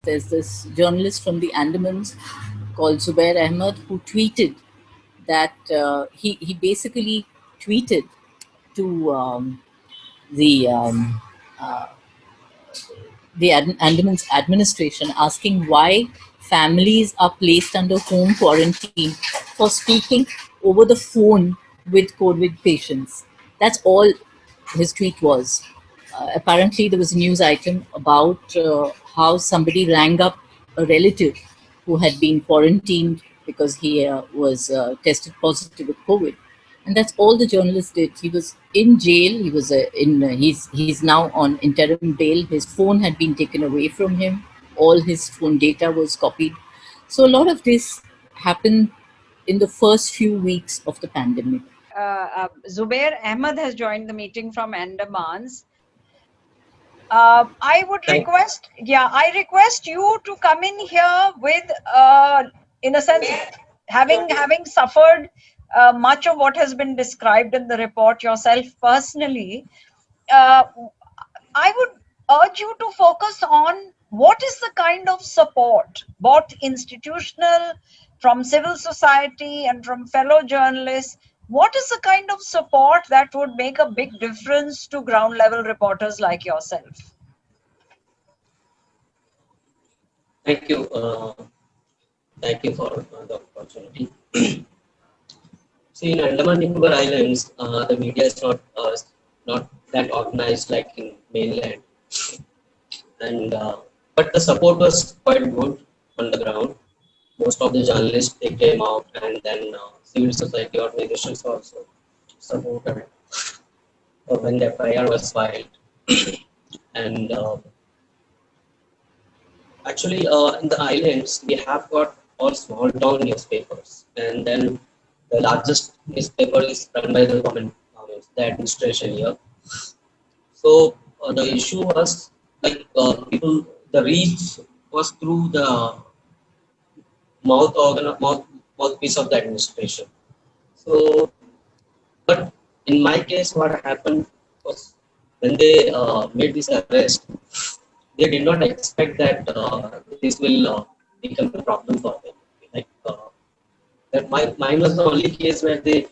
there's this journalist from the Andamans called Zubair Ahmed who tweeted that he basically tweeted to the uh, the Andaman's administration asking why families are placed under home quarantine for speaking over the phone with COVID patients. That's all his tweet was. Apparently, there was a news item about how somebody rang up a relative who had been quarantined because he was tested positive with COVID, and that's all the journalist did. He was in jail. He was in. He's now on interim bail. His phone had been taken away from him. All his phone data was copied. So a lot of this happened in the first few weeks of the pandemic. Zubair Ahmed has joined the meeting from Andamans. I would request, I request you to come in here with, in a sense, having suffered much of what has been described in the report yourself personally. I would urge you to focus on what is the kind of support, both institutional, from civil society, and from fellow journalists. What is the kind of support that would make a big difference to ground level reporters like yourself? Thank you. Thank you for the opportunity. See, in Andaman Nicobar Islands, the media is not that organized like in mainland, and but the support was quite good on the ground. Most of the journalists they came out, and then civil society organizations also supported when the FIR was filed. And actually, in the islands, we have got all small town newspapers, and then the largest newspaper is run by the government, the administration here. So the issue was like people, the reach was through the mouthpiece of the administration. So, but in my case, what happened was when they made this arrest, they did not expect that this will become a problem for them. Like that, mine was the only case where they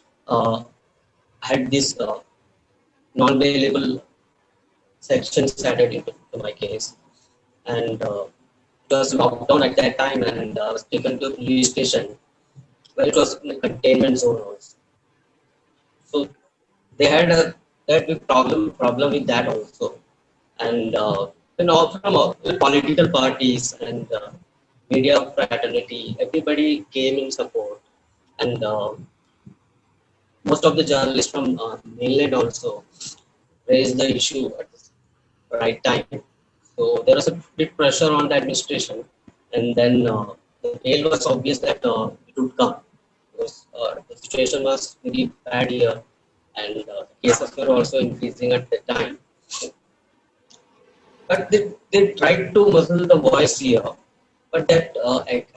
had this non-bailable sections added into my case, and it was lockdown at that time, and I was taken to a police station where it was in a containment zone also. So they had that big problem with that also, and from political parties and media fraternity, everybody came in support, and most of the journalists from mainland also raised the issue at the right time. So there was a big pressure on the administration, and then the bail was obvious that it would come because the situation was very bad here, and cases were also increasing at the time. But they tried to muzzle the voice here, but that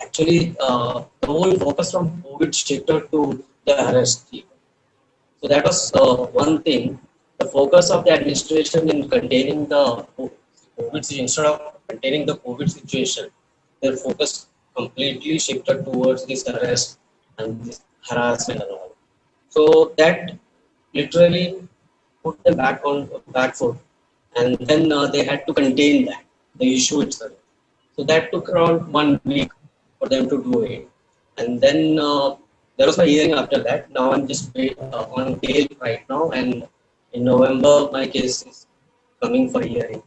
actually the whole focus from COVID shifted to the arrest. So that was one thing. The focus of the administration in containing the COVID, instead of containing the COVID situation, their focus completely shifted towards this arrest and this harassment and all. So that literally put them back foot, and then they had to contain the issue itself. So that took around 1 week for them to do it, and then there was my hearing after that. Now I'm just on bail right now, and in November my case is coming for hearing,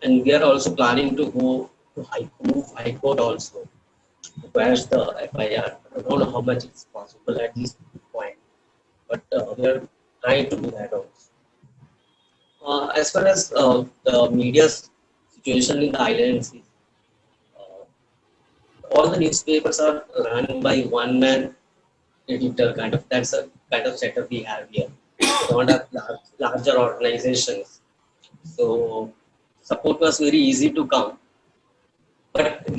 and we are also planning to go to High Court also to quash the FIR. I don't know how much it's possible at this point, but we are trying to do that also. As far as the media's situation in the islands, all the newspapers are run by one man editor kind of. That's a kind of setup we have here. We don't have larger organizations, so support was very easy to come, but it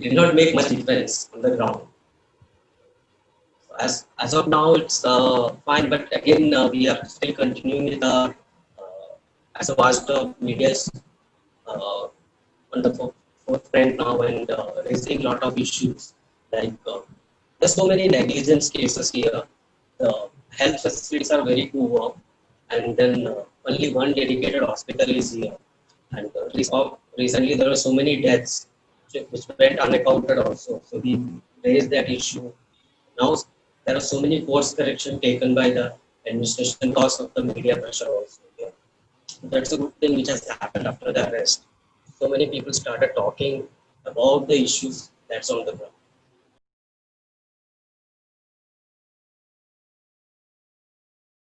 did not make much difference on the ground. As of now, it's fine, but again, we are still continuing with our as a watchdog media's on the forefront now and raising a lot of issues. Like there's so many negligence cases here. The health facilities are very poor, and then only one dedicated hospital is here. And recently there were so many deaths which went unaccounted also. So we raised that issue. Now there are so many course correction taken by the administration because of the media pressure also. Yeah. That's a good thing which has happened after the arrest. So many people started talking about the issues that's on the ground.